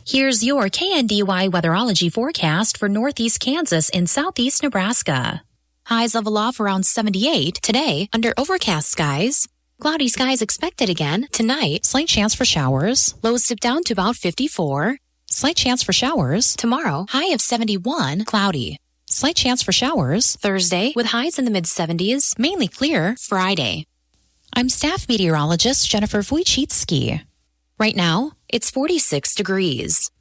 Here's your KNDY weatherology forecast for northeast Kansas and southeast Nebraska. Highs level off around 78 today under overcast skies. Cloudy skies expected again tonight. Slight chance for showers. Lows dip down to about 54. Slight chance for showers tomorrow. High of 71. Cloudy. Slight chance for showers Thursday with highs in the mid-70s. Mainly clear Friday. I'm staff meteorologist Jennifer Wojcicki. Right now, it's 46 degrees.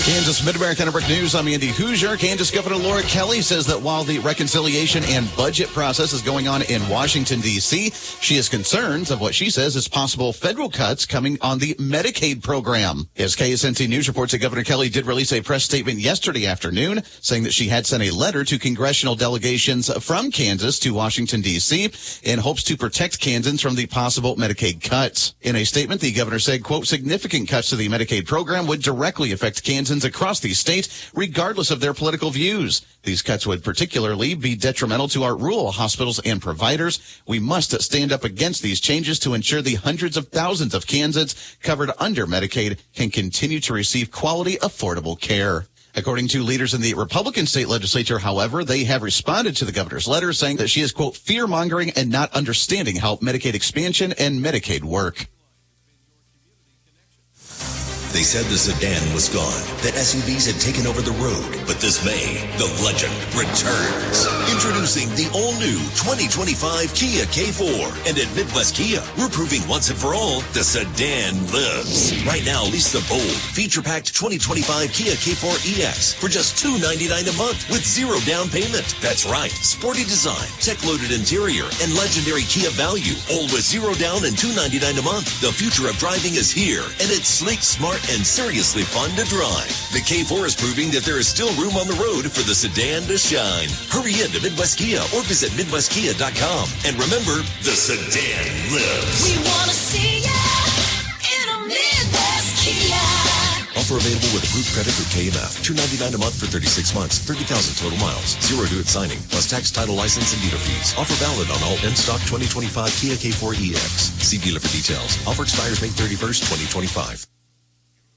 Kansas Mid-America Network News. I'm Andy Hoosier. Kansas Governor Laura Kelly says that while the reconciliation and budget process is going on in Washington, D.C., she is concerned of what she says is possible federal cuts coming on the Medicaid program. As KSNT News reports that Governor Kelly did release a press statement yesterday afternoon saying that she had sent a letter to congressional delegations from Kansas to Washington, D.C. in hopes to protect Kansans from the possible Medicaid cuts. In a statement, the governor said, quote, significant cuts to the Medicaid program would directly affect Kansans across the state, regardless of their political views. These cuts would particularly be detrimental to our rural hospitals and providers. We must stand up against these changes to ensure the hundreds of thousands of Kansans covered under Medicaid can continue to receive quality, affordable care. According to leaders in the Republican state legislature, however, they have responded to the governor's letter saying that she is, quote, fear-mongering and not understanding how Medicaid expansion and Medicaid work. They said the sedan was gone, that SUVs had taken over the road. But this May, the legend returns. Introducing the all-new 2025 Kia K4. And at Midwest Kia, we're proving once and for all, the sedan lives. Right now, lease the bold, feature-packed 2025 Kia K4 EX for just $299 a month with zero down payment. That's right, sporty design, tech-loaded interior, and legendary Kia value, all with zero down and $299 a month. The future of driving is here, and it's sleek, smart, and seriously fun to drive. The K4 is proving that there is still room on the road for the sedan to shine. Hurry in to Midwest Kia or visit MidwestKia.com. And remember, the sedan lives. We want to see ya in a Midwest Kia. Offer available with approved credit through KMF. $299 a month for 36 months. 30,000 total miles. Zero due at signing. Plus tax, title, license, and dealer fees. Offer valid on all in-stock 2025 Kia K4 EX. See dealer for details. Offer expires May 31st, 2025.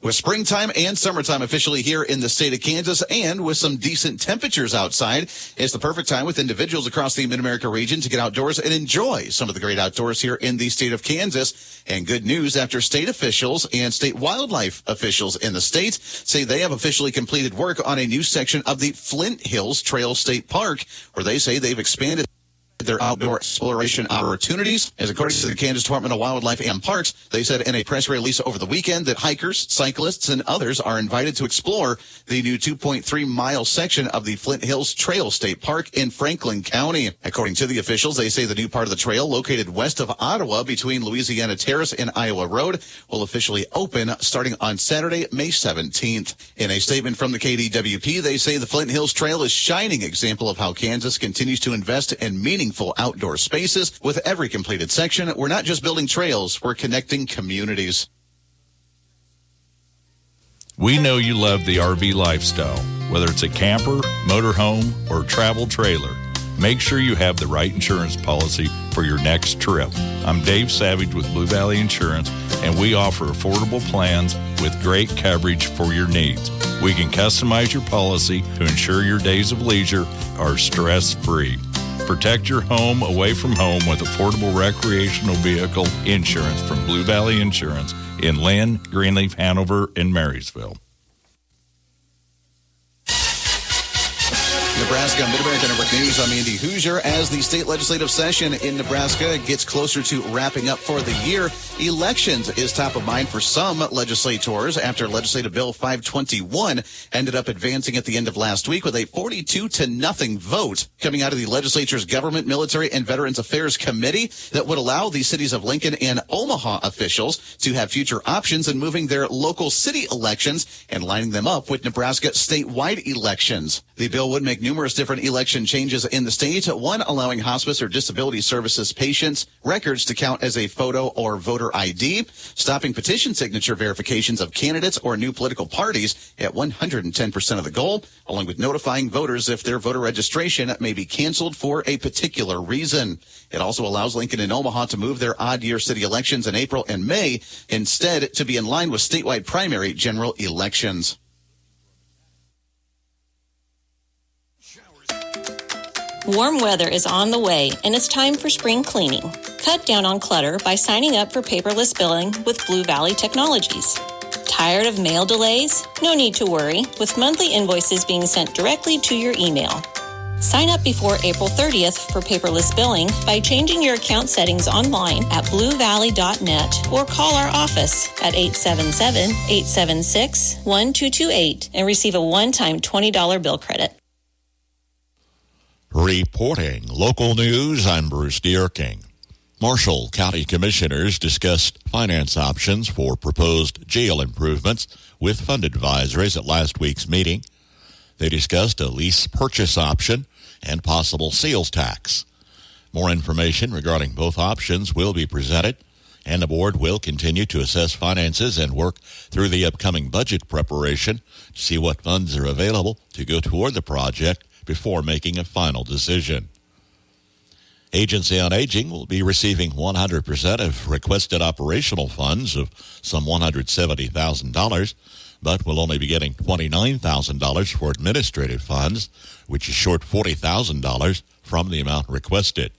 With springtime and summertime officially here in the state of Kansas and with some decent temperatures outside, it's the perfect time with individuals across the Mid-America region to get outdoors and enjoy some of the great outdoors here in the state of Kansas. And good news after state officials and state wildlife officials in the state say they have officially completed work on a new section of the Flint Hills Trail State Park, where they say they've expanded their outdoor exploration opportunities. As according to the Kansas Department of Wildlife and Parks, they said in a press release over the weekend that hikers, cyclists, and others are invited to explore the new 2.3-mile section of the Flint Hills Trail State Park in Franklin County. According to the officials, they say the new part of the trail located west of Ottawa between Louisiana Terrace and Iowa Road will officially open starting on Saturday, May 17th. In a statement from the KDWP, they say the Flint Hills Trail is a shining example of how Kansas continues to invest in meaningful outdoor spaces. With every completed section, we're not just building trails, we're connecting communities. We know you love the RV lifestyle, whether it's a camper, motorhome, or travel trailer. Make sure you have the right insurance policy for your next trip. I'm Dave Savage with Blue Valley Insurance, and we offer affordable plans with great coverage for your needs. We can customize your policy to ensure your days of leisure are stress-free. Protect your home away from home with affordable recreational vehicle insurance from Blue Valley Insurance in Lynn, Greenleaf, Hanover, and Marysville. Nebraska Mid-America Network News. I'm Andy Hoosier. As the state legislative session in Nebraska gets closer to wrapping up for the year, elections is top of mind for some legislators after Legislative Bill 521 ended up advancing at the end of last week with a 42-0 vote coming out of the legislature's Government, Military, and Veterans Affairs Committee that would allow the cities of Lincoln and Omaha officials to have future options in moving their local city elections and lining them up with Nebraska statewide elections. The bill would make numerous numerous different election changes in the state, one allowing hospice or disability services patients' records to count as a photo or voter ID, stopping petition signature verifications of candidates or new political parties at 110% of the goal, along with notifying voters if their voter registration may be canceled for a particular reason. It also allows Lincoln and Omaha to move their odd-year city elections in April and May instead to be in line with statewide primary general elections. Warm weather is on the way, and it's time for spring cleaning. Cut down on clutter by signing up for paperless billing with Blue Valley Technologies. Tired of mail delays? No need to worry, with monthly invoices being sent directly to your email. Sign up before April 30th for paperless billing by changing your account settings online at bluevalley.net or call our office at 877-876-1228 and receive a one-time $20 bill credit. Reporting local news, I'm Bruce Dierking. Marshall County Commissioners discussed finance options for proposed jail improvements with fund advisories at last week's meeting. They discussed a lease purchase option and possible sales tax. More information regarding both options will be presented, and the board will continue to assess finances and work through the upcoming budget preparation to see what funds are available to go toward the project before making a final decision. Agency on Aging will be receiving 100% of requested operational funds of some $170,000, but will only be getting $29,000 for administrative funds, which is short $40,000 from the amount requested.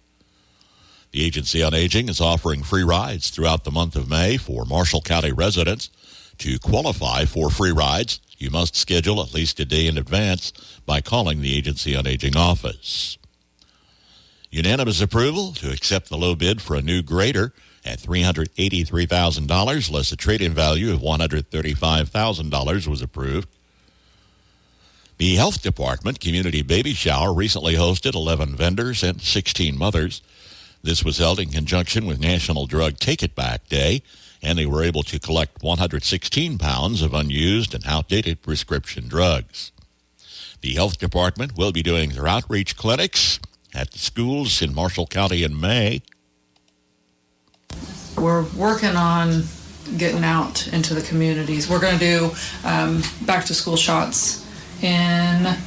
The Agency on Aging is offering free rides throughout the month of May for Marshall County residents. To qualify for free rides, you must schedule at least a day in advance by calling the Agency on Aging office. Unanimous approval to accept the low bid for a new grader at $383,000, less a trade-in value of $135,000 was approved. The Health Department Community Baby Shower recently hosted 11 vendors and 16 mothers. This was held in conjunction with National Drug Take It Back Day, and they were able to collect 116 pounds of unused and outdated prescription drugs. The Health Department will be doing their outreach clinics at the schools in Marshall County in May. We're working on getting out into the communities. We're going to do back-to-school shots in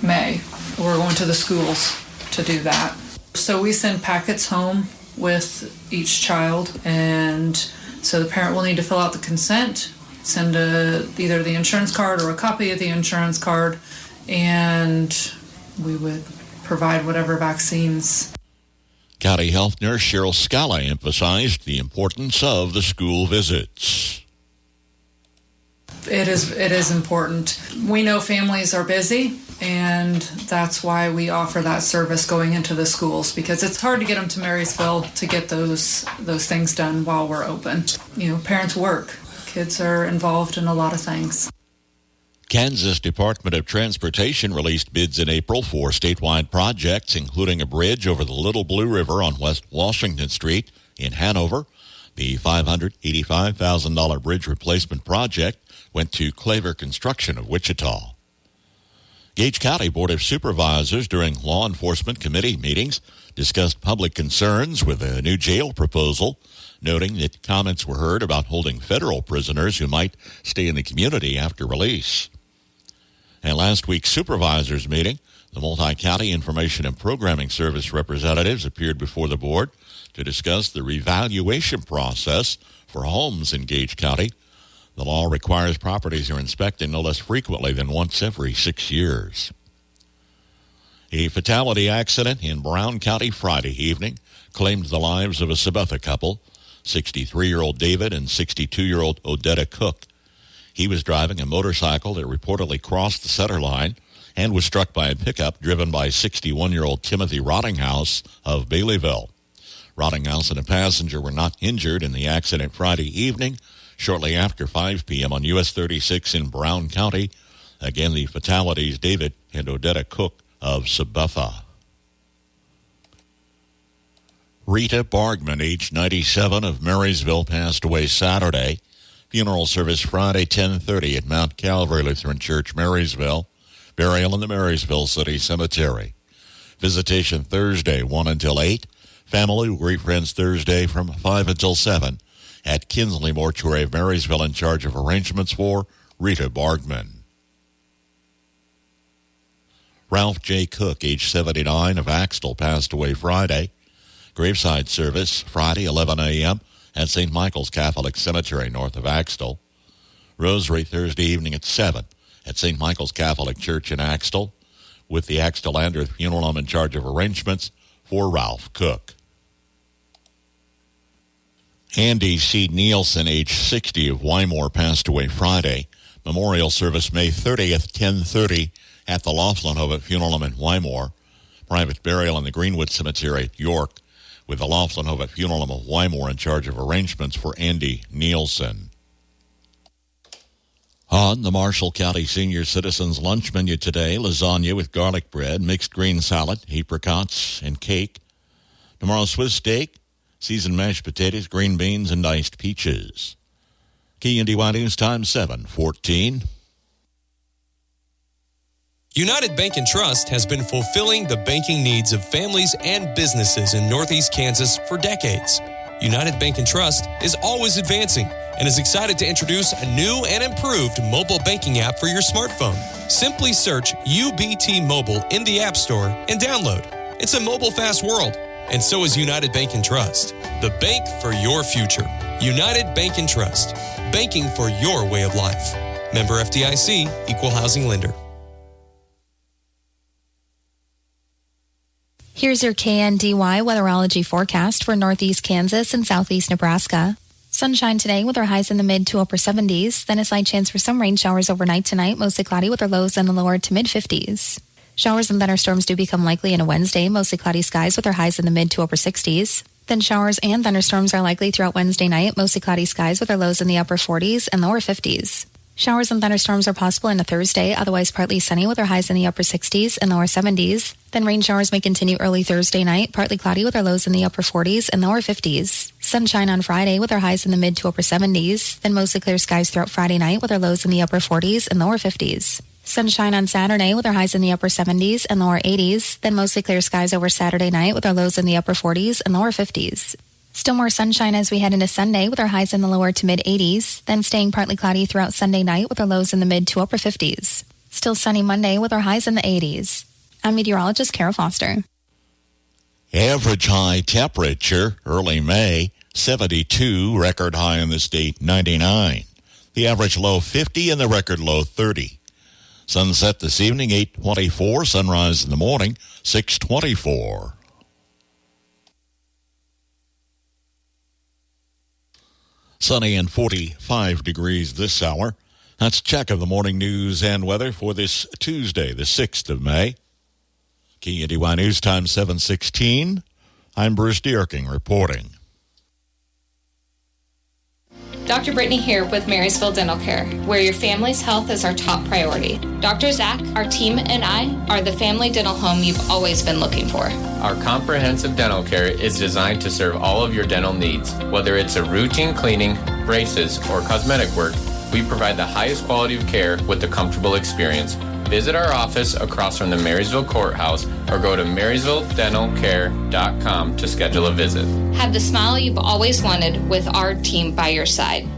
May. We're going to the schools to do that. So we send packets home with each child, and so the parent will need to fill out the consent, send either the insurance card or a copy of the insurance card, and we would provide whatever vaccines. County Health Nurse Cheryl Scala emphasized the importance of the school visits. It is important. We know families are busy, and that's why we offer that service going into the schools, because it's hard to get them to Marysville to get those things done while we're open. You know, parents work. Kids are involved in a lot of things. Kansas Department of Transportation released bids in April for statewide projects, including a bridge over the Little Blue River on West Washington Street in Hanover. The $585,000 bridge replacement project went to Claver Construction of Wichita. Gage County Board of Supervisors during Law Enforcement Committee meetings discussed public concerns with a new jail proposal, noting that comments were heard about holding federal prisoners who might stay in the community after release. At last week's supervisors meeting, the Multi-County Information and Programming Service representatives appeared before the board to discuss the revaluation process for homes in Gage County. The law requires properties are inspected no less frequently than once every 6 years. A fatality accident in Brown County Friday evening claimed the lives of a Sabetha couple, 63-year-old David and 62-year-old Odetta Cook. He was driving a motorcycle that reportedly crossed the center line and was struck by a pickup driven by 61-year-old Timothy Rottinghouse of Baileyville. Rottinghouse and a passenger were not injured in the accident Friday evening, shortly after 5 p.m. on US 36 in Brown County. Again, the fatalities, David and Odetta Cook of Sabetha. Rita Bargman, age 97, of Marysville, passed away Saturday. Funeral service Friday, 10:30 at Mount Calvary Lutheran Church, Marysville. Burial in the Marysville City Cemetery. Visitation Thursday, 1 until 8. Family will greet friends Thursday from 5 until 7 at Kinsley Mortuary of Marysville, in charge of arrangements for Rita Bargman. Ralph J. Cook, age 79, of Axtell, passed away Friday. Graveside service Friday, 11 a.m. at St. Michael's Catholic Cemetery, north of Axtell. Rosary Thursday evening at 7 at St. Michael's Catholic Church in Axtell, with the Axtellander Funeral Home in charge of arrangements for Ralph Cook. Andy C. Nielsen, age 60, of Wymore, passed away Friday. Memorial service May 30th, 10:30 at the Laughlin-Hovet Funeral Home in Wymore. Private burial in the Greenwood Cemetery at York, with the Laughlin-Hovet Funeral Home of Wymore in charge of arrangements for Andy Nielsen. On the Marshall County Senior Citizens Lunch menu today, lasagna with garlic bread, mixed green salad, apricots, and cake. Tomorrow, Swiss steak, seasoned mashed potatoes, green beans, and diced peaches. KNDY News Time 7:14. United Bank & Trust has been fulfilling the banking needs of families and businesses in Northeast Kansas for decades. United Bank & Trust is always advancing and is excited to introduce a new and improved mobile banking app for your smartphone. Simply search UBT Mobile in the App Store and download. It's a mobile-fast world, and so is United Bank & Trust, the bank for your future. United Bank & Trust, banking for your way of life. Member FDIC, Equal Housing Lender. Here's your KNDY weatherology forecast for Northeast Kansas and Southeast Nebraska. Sunshine today with our highs in the mid to upper 70s, then a slight chance for some rain showers overnight tonight, mostly cloudy with our lows in the lower to mid 50s. Showers and thunderstorms do become likely on a Wednesday, mostly cloudy skies with our highs in the mid to upper 60s. Then showers and thunderstorms are likely throughout Wednesday night, mostly cloudy skies with our lows in the upper 40s and lower 50s. Showers and thunderstorms are possible on a Thursday, otherwise partly sunny with our highs in the upper 60s and lower 70s. Then rain showers may continue early Thursday night, partly cloudy with our lows in the upper 40s and lower 50s. Sunshine on Friday with our highs in the mid to upper 70s. Then mostly clear skies throughout Friday night with our lows in the upper 40s and lower 50s. Sunshine on Saturday with our highs in the upper 70s and lower 80s. Then mostly clear skies over Saturday night with our lows in the upper 40s and lower 50s. Still more sunshine as we head into Sunday with our highs in the lower to mid 80s, then staying partly cloudy throughout Sunday night with our lows in the mid to upper 50s. Still sunny Monday with our highs in the 80s. I'm meteorologist Kara Foster. Average high temperature early May, 72, record high in the state 99. The average low 50 and the record low 30. Sunset this evening 8:24, sunrise in the morning 6:24. Sunny and 45 degrees this hour. That's a check of the morning news and weather for this Tuesday, the 6th of May. KNDY News Time 7:16. I'm Bruce Dierking reporting. Dr. Brittany here with Marysville Dental Care, where your family's health is our top priority. Dr. Zach, our team, and I are the family dental home you've always been looking for. Our comprehensive dental care is designed to serve all of your dental needs. Whether it's a routine cleaning, braces, or cosmetic work, we provide the highest quality of care with a comfortable experience. Visit our office across from the Marysville Courthouse or go to marysvilledentalcare.com to schedule a visit. Have the smile you've always wanted with our team by your side.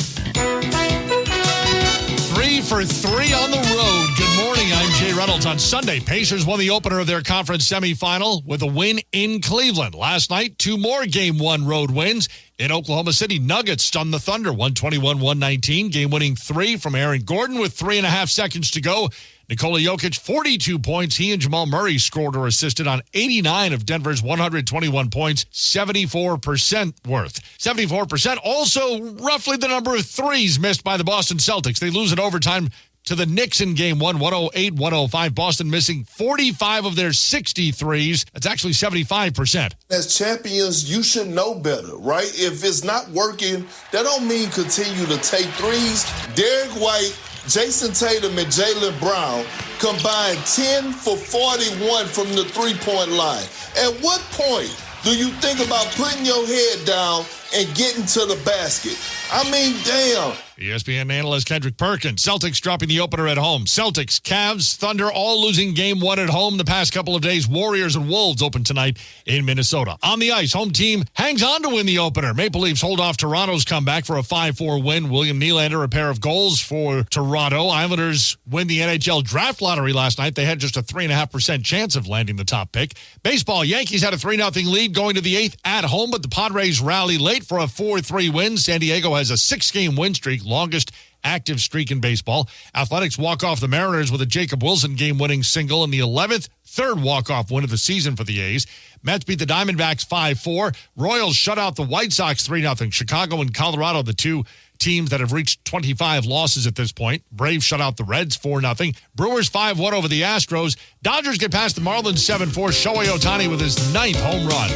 3 for 3 on the road. Good morning. I'm Jay Reynolds. On Sunday, Pacers won the opener of their conference semifinal with a win in Cleveland. Last night, 2 more Game 1 road wins. In Oklahoma City, Nuggets stunned the Thunder, 121-119. Game-winning 3 from Aaron Gordon with 3.5 seconds to go. Nikola Jokic, 42 points. He and Jamal Murray scored or assisted on 89 of Denver's 121 points, 74% worth. 74%, also roughly the number of threes missed by the Boston Celtics. They lose in overtime to the Knicks in Game 1, 108-105. Boston missing 45 of their 63s. That's actually 75%. As champions, you should know better, right? If it's not working, that don't mean continue to take threes. Derek White, Jason Tatum, and Jaylen Brown combined 10 for 41 from the three-point line. At what point do you think about putting your head down and getting to the basket. I mean, damn. ESPN analyst Kendrick Perkins. Celtics dropping the opener at home. Celtics, Cavs, Thunder all losing game one at home the past couple of days. Warriors and Wolves open tonight in Minnesota. On the ice, home team hangs on to win the opener. Maple Leafs hold off Toronto's comeback for a 5-4 win. William Nylander, a pair of goals for Toronto. Islanders win the NHL draft lottery last night. They had just a 3.5% chance of landing the top pick. Baseball, Yankees had a 3-0 lead going to the 8th at home, but the Padres rally late for a 4-3 win. San Diego has a 6-game win streak, longest active streak in baseball. Athletics walk off the Mariners with a Jacob Wilson game-winning single in the 11th, third walk-off win of the season for the A's. Mets beat the Diamondbacks 5-4. Royals shut out the White Sox 3-0. Chicago and Colorado, the two teams that have reached 25 losses at this point. Braves shut out the Reds 4-0. Brewers 5-1 over the Astros. Dodgers get past the Marlins 7-4. Shohei Ohtani with his 9th home run.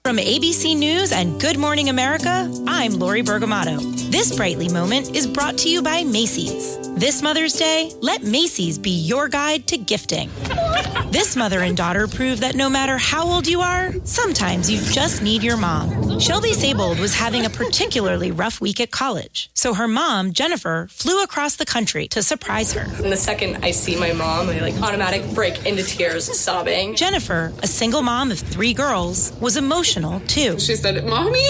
From ABC News and Good Morning America, I'm Lori Bergamato. This Brightly moment is brought to you by Macy's. This Mother's Day, let Macy's be your guide to gifting. This mother and daughter prove that no matter how old you are, sometimes you just need your mom. Shelby Saybold was having a particularly rough week at college, so her mom, Jennifer, flew across the country to surprise her. And the second I see my mom, I automatic break into tears, sobbing. Jennifer, a single mom of 3 girls, was emotional too. She said, "Mommy?"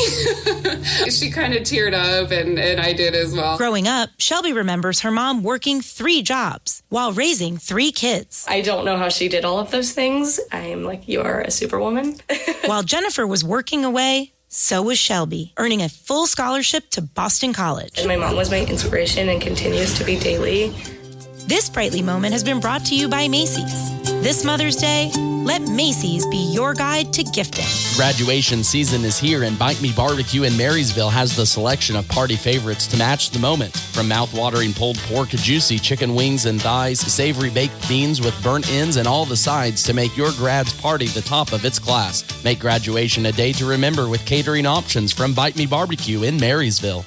She kind of teared up, and I did as well. Growing up, Shelby remembers her mom working 3 jobs while raising 3 kids. I don't know how she did all of those things. I am like, you are a superwoman. While Jennifer was working away, so was Shelby, earning a full scholarship to Boston College. And my mom was my inspiration and continues to be daily. This Brightly moment has been brought to you by Macy's. This Mother's Day, let Macy's be your guide to gifting. Graduation season is here, and Bite Me Barbecue in Marysville has the selection of party favorites to match the moment. From mouth-watering pulled pork, juicy chicken wings and thighs, savory baked beans with burnt ends, and all the sides to make your grad's party the top of its class. Make graduation a day to remember with catering options from Bite Me Barbecue in Marysville.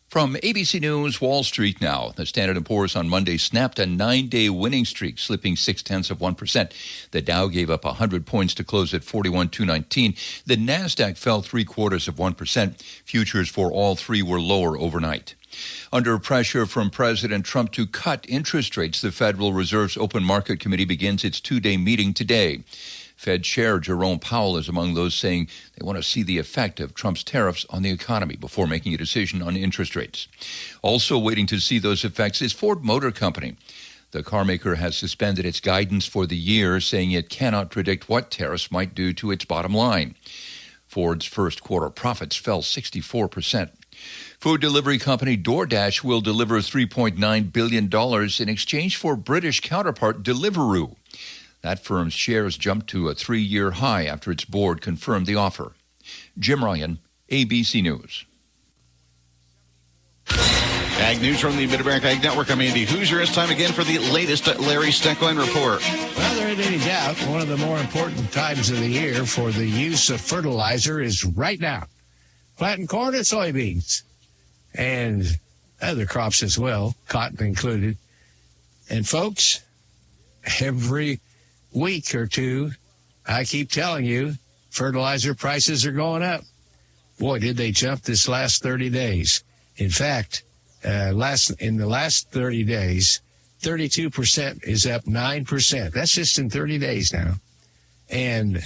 From ABC News, Wall Street now. The Standard & Poor's on Monday snapped a 9-day winning streak, slipping 0.6%. The Dow gave up 100 points to close at 41,219. The Nasdaq fell 0.75%. Futures for all three were lower overnight. Under pressure from President Trump to cut interest rates, the Federal Reserve's Open Market Committee begins its 2-day meeting today. Fed Chair Jerome Powell is among those saying they want to see the effect of Trump's tariffs on the economy before making a decision on interest rates. Also waiting to see those effects is Ford Motor Company. The carmaker has suspended its guidance for the year, saying it cannot predict what tariffs might do to its bottom line. Ford's first quarter profits fell 64%. Food delivery company DoorDash will deliver $3.9 billion in exchange for British counterpart Deliveroo. That firm's shares jumped to a 3-year high after its board confirmed the offer. Jim Ryan, ABC News. Ag News from the Mid-America Ag Network. I'm Andy Hoosier. It's time again for the latest Larry Steckline report. Well, there ain't any doubt one of the more important times of the year for the use of fertilizer is right now. Planting corn and soybeans and other crops as well, cotton included. And folks, every week or two, I keep telling you, fertilizer prices are going up. Boy, did they jump this last 30 days. In fact, in the last 30 days, 32% is up 9%. That's just in 30 days now. And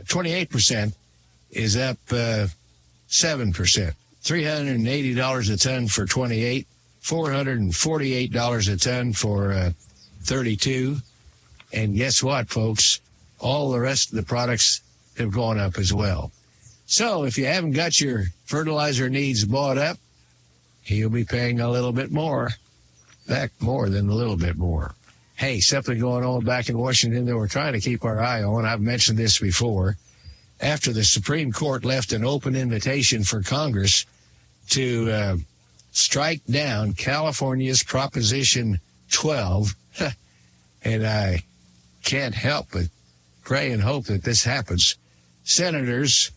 28% is up 7%. $380 a ton for 28, $448 a ton for 32. And guess what, folks? All the rest of the products have gone up as well. So if you haven't got your fertilizer needs bought up, you'll be paying a little bit more. In fact, more than a little bit more. Hey, something going on back in Washington that we're trying to keep our eye on. I've mentioned this before. After the Supreme Court left an open invitation for Congress to strike down California's Proposition 12, and I can't help but pray and hope that this happens. Senators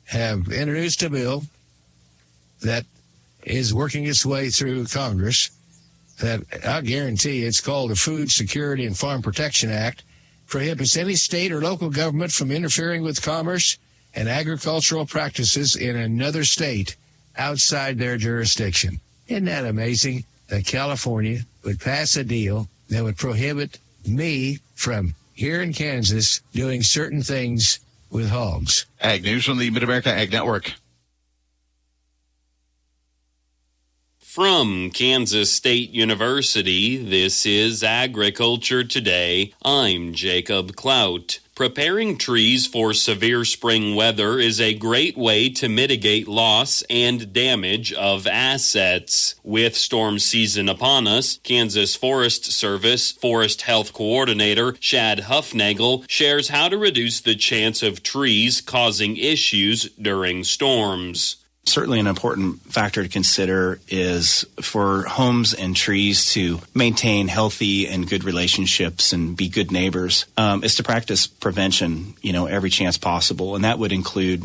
have introduced a bill that is working its way through Congress that I guarantee it's called the Food Security and Farm Protection Act, prohibits any state or local government from interfering with commerce and agricultural practices in another state outside their jurisdiction. Isn't that amazing that California would pass a deal that would prohibit me from here in Kansas doing certain things with hogs? Ag News from the Mid-America Ag Network. From Kansas State University, this is Agriculture Today. I'm Jacob Clout. Preparing trees for severe spring weather is a great way to mitigate loss and damage of assets. With storm season upon us, Kansas Forest Service Forest Health Coordinator Shad Huffnagel shares how to reduce the chance of trees causing issues during storms. Certainly an important factor to consider is for homes and trees to maintain healthy and good relationships and be good neighbors, is to practice prevention, every chance possible. And that would include,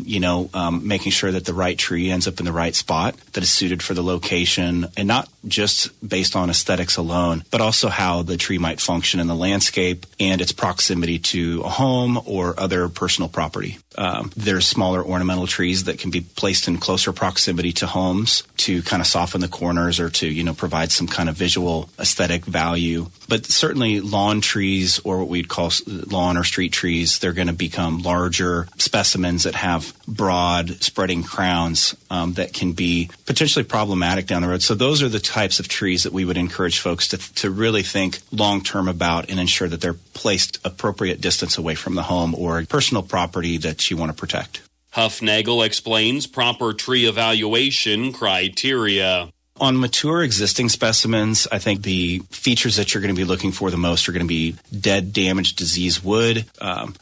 making sure that the right tree ends up in the right spot that is suited for the location, and not just based on aesthetics alone, but also how the tree might function in the landscape and its proximity to a home or other personal property. There's smaller ornamental trees that can be placed in closer proximity to homes to kind of soften the corners or to, provide some kind of visual aesthetic value. But certainly lawn trees, or what we'd call lawn or street trees, they're going to become larger specimens that have broad spreading crowns that can be potentially problematic down the road. So those are the types of trees that we would encourage folks to really think long-term about and ensure that they're placed appropriate distance away from the home or personal property that you want to protect. Huffnagel explains proper tree evaluation criteria. On mature existing specimens, I think the features that you're going to be looking for the most are going to be dead, damaged, diseased wood.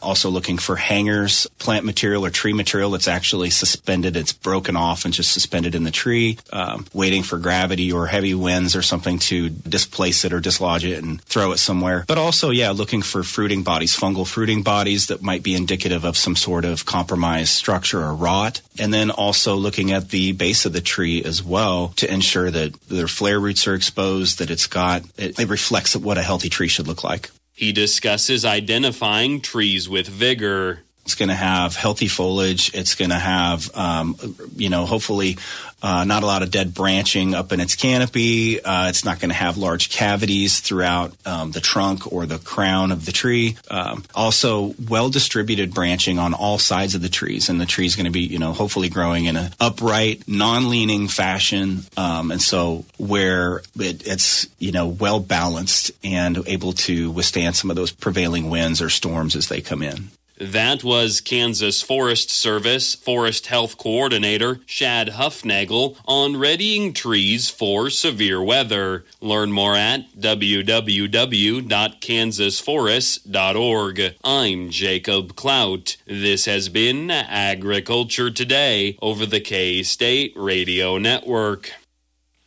Also looking for hangers, plant material or tree material that's actually suspended. It's broken off and just suspended in the tree, waiting for gravity or heavy winds or something to displace it or dislodge it and throw it somewhere. But also, looking for fruiting bodies, fungal fruiting bodies that might be indicative of some sort of compromised structure or rot. And then also looking at the base of the tree as well to ensure that their flare roots are exposed, that it reflects what a healthy tree should look like. He discusses identifying trees with vigor. It's going to have healthy foliage. It's going to have, hopefully not a lot of dead branching up in its canopy. It's not going to have large cavities throughout the trunk or the crown of the tree. Also, well-distributed branching on all sides of the trees. And the tree is going to be, hopefully growing in an upright, non-leaning fashion. And so where it's, well-balanced and able to withstand some of those prevailing winds or storms as they come in. That was Kansas Forest Service Forest Health Coordinator Shad Huffnagel on readying trees for severe weather. Learn more at www.kansasforest.org. I'm Jacob Clout. This has been Agriculture Today over the K-State Radio Network.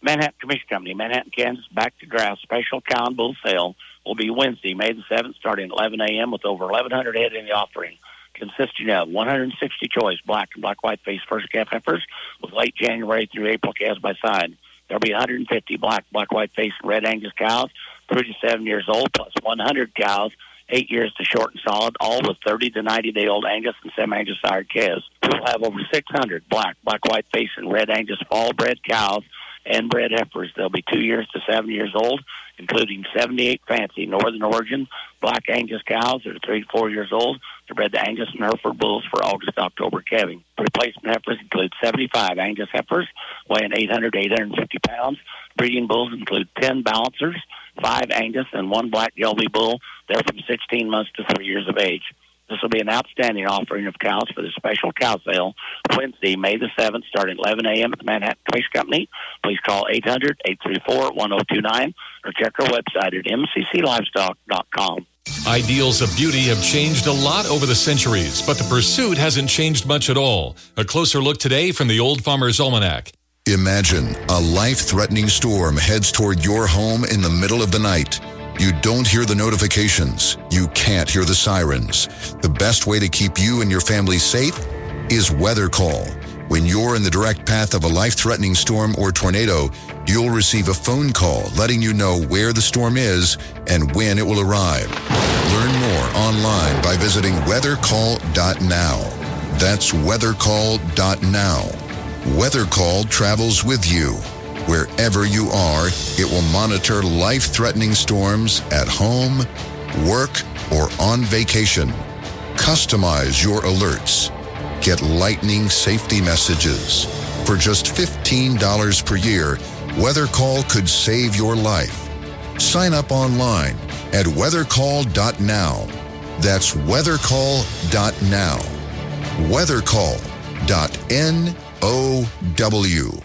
Manhattan Commission Company, Manhattan, Kansas, back to grass special cow and bull sale will be Wednesday, May the 7th, starting at 11 a.m. with over 1,100 head in the offering, consisting of 160 choice black and black-white face first calf heifers with late January through April calves by side. There will be 150 black-white face and red Angus cows, 3 to 7 years old, plus 100 cows, 8 years to short and solid, all with 30 to 90-day-old Angus and semi-Angus sired calves. We will have over 600 black-white face and red Angus fall-bred cows and bred heifers. They'll be 2 years to 7 years old, including 78 fancy Northern Origin black Angus cows that are 3 to 4 years old. They're bred to Angus and Hereford bulls for August-October calving. Replacement heifers include 75 Angus heifers weighing 800 to 850 pounds. Breeding bulls include 10 balancers, 5 Angus, and 1 black Gelby bull. They're from 16 months to 3 years of age. This will be an outstanding offering of cows for the special cow sale Wednesday, May the 7th, starting at 11 a.m. at the Manhattan Commission Company. Please call 800-834-1029 or check our website at mcclivestock.com. Ideals of beauty have changed a lot over the centuries, but the pursuit hasn't changed much at all. A closer look today from the Old Farmer's Almanac. Imagine a life-threatening storm heads toward your home in the middle of the night. You don't hear the notifications. You can't hear the sirens. The best way to keep you and your family safe is Weather Call. When you're in the direct path of a life-threatening storm or tornado, you'll receive a phone call letting you know where the storm is and when it will arrive. Learn more online by visiting weathercall.now. That's weathercall.now. WeatherCall travels with you. Wherever you are, it will monitor life-threatening storms at home, work, or on vacation. Customize your alerts. Get lightning safety messages. For just $15 per year, WeatherCall could save your life. Sign up online at weathercall.now. That's weathercall.now. Weathercall.now.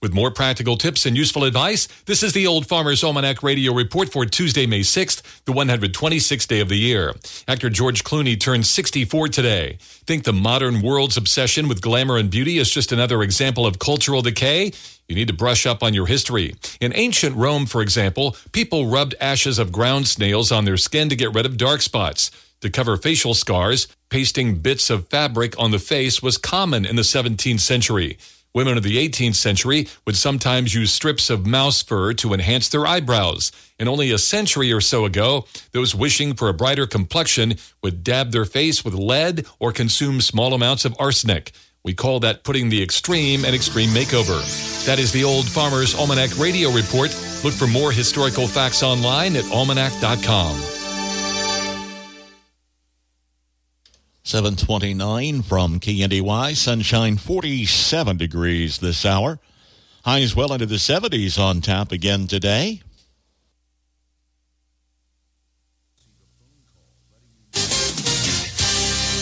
With more practical tips and useful advice, this is the Old Farmer's Almanac Radio Report for Tuesday, May 6th, the 126th day of the year. Actor George Clooney turned 64 today. Think the modern world's obsession with glamour and beauty is just another example of cultural decay? You need to brush up on your history. In ancient Rome, for example, people rubbed ashes of ground snails on their skin to get rid of dark spots. To cover facial scars, pasting bits of fabric on the face was common in the 17th century. Women of the 18th century would sometimes use strips of mouse fur to enhance their eyebrows. And only a century or so ago, those wishing for a brighter complexion would dab their face with lead or consume small amounts of arsenic. We call that putting the extreme an extreme makeover. That is the Old Farmer's Almanac Radio Report. Look for more historical facts online at almanac.com. 7:29 from KNDY. Sunshine, 47 degrees this hour. Highs well into the 70s on tap again today.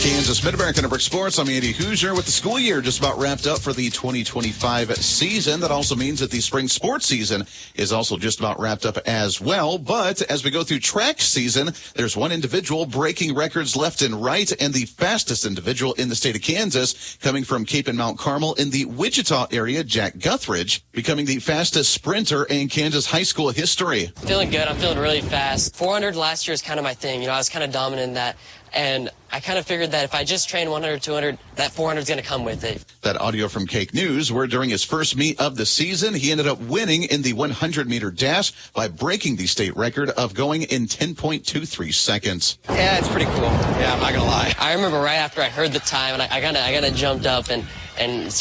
Kansas Mid-American Network Sports. I'm Andy Hoosier. With the school year just about wrapped up for the 2025 season, that also means that the spring sports season is also just about wrapped up as well. But as we go through track season, there's one individual breaking records left and right, and the fastest individual in the state of Kansas, coming from Cape and Mount Carmel in the Wichita area, Jack Guthridge, becoming the fastest sprinter in Kansas high school history. Feeling good. I'm feeling really fast. 400 last year is kind of my thing. You know, I was kind of dominant in that. And I kind of figured that if I just train 100, 200, that 400 is going to come with it. That audio from Cake News, where during his first meet of the season, he ended up winning in the 100-meter dash by breaking the state record of going in 10.23 seconds. Yeah, it's pretty cool. Yeah, I'm not going to lie. I remember right after I heard the time, and I kind of jumped up and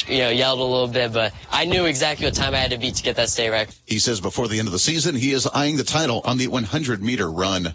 you know, yelled a little bit, but I knew exactly what time I had to beat to get that state record. He says before the end of the season, he is eyeing the title on the 100-meter run.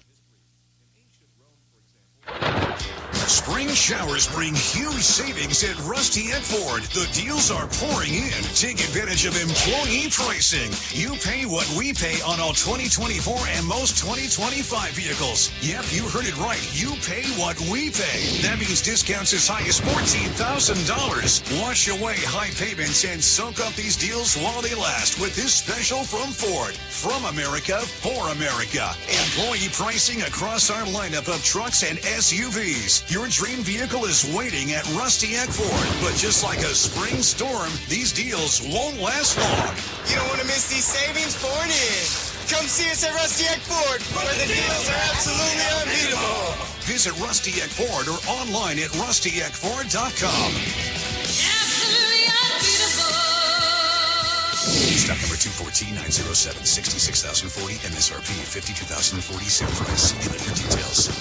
Spring showers bring huge savings at Rusty Egg Ford. The deals are pouring in. Take advantage of employee pricing. You pay what we pay on all 2024 and most 2025 vehicles. Yep, you heard it right. You pay what we pay. That means discounts as high as $14,000. Wash away high payments and soak up these deals while they last with this special from Ford. From America, for America. Employee pricing across our lineup of trucks and SUVs. Your dream vehicle is waiting at Rusty Egg Ford. But just like a spring storm, these deals won't last long. You don't want to miss these savings? Ford in. Come see us at Rusty Egg Ford, where the deals are absolutely unbeatable. Visit Rusty Egg Ford or online at rustyeggford.com. Absolutely unbeatable. Stock number 214-907, 66,040, MSRP 52,040, sale price. Dealer for details.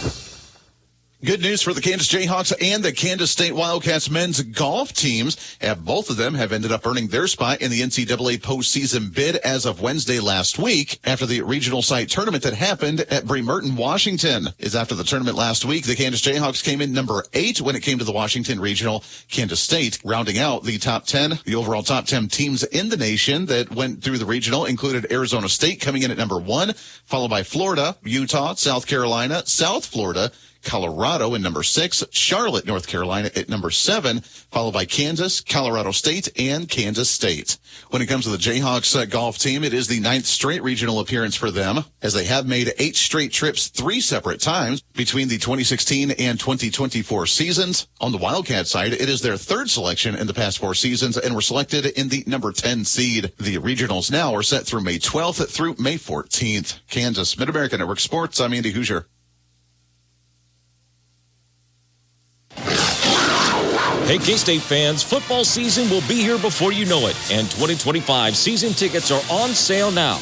Good news for the Kansas Jayhawks and the Kansas State Wildcats men's golf teams. Both of them have ended up earning their spot in the NCAA postseason bid as of Wednesday last week after the regional site tournament that happened at Bremerton, Washington. After the tournament last week, the Kansas Jayhawks came in number 8 when it came to the Washington Regional. Kansas State rounding out the top 10. The overall top 10 teams in the nation that went through the regional included Arizona State coming in at number 1, followed by Florida, Utah, South Carolina, South Florida, Colorado in number 6, Charlotte, North Carolina at number 7, followed by Kansas, Colorado State, and Kansas State. When it comes to the Jayhawks golf team, it is the 9th straight regional appearance for them, as they have made 8 straight trips 3 separate times between the 2016 and 2024 seasons. On the Wildcat side, it is their 3rd selection in the past 4 seasons and were selected in the number 10 seed. The regionals now are set through May 12th through May 14th. Kansas Mid-American Network Sports, I'm Andy Hoosier. Hey, K-State fans, football season will be here before you know it, and 2025 season tickets are on sale now.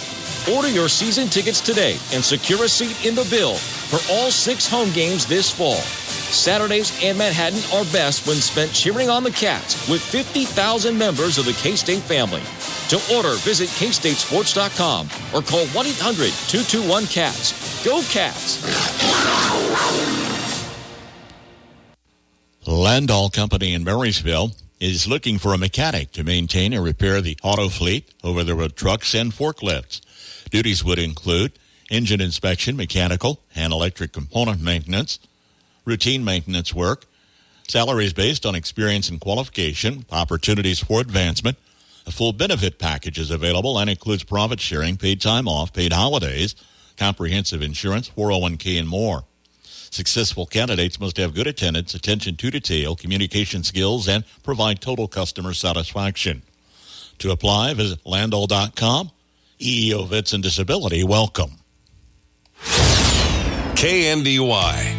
Order your season tickets today and secure a seat in the bill for all 6 home games this fall. Saturdays in Manhattan are best when spent cheering on the Cats with 50,000 members of the K-State family. To order, visit kstatesports.com or call 1-800-221-CATS. Go Cats! Landau Company in Marysville is looking for a mechanic to maintain and repair the auto fleet, over-the-road trucks, and forklifts. Duties would include engine inspection, mechanical and electric component maintenance, routine maintenance work. Salaries based on experience and qualification, opportunities for advancement. A full benefit package is available and includes profit sharing, paid time off, paid holidays, comprehensive insurance, 401k, and more. Successful candidates must have good attendance, attention to detail, communication skills, and provide total customer satisfaction. To apply, visit Landau.com. EEO Vets and Disability, welcome. KNDY.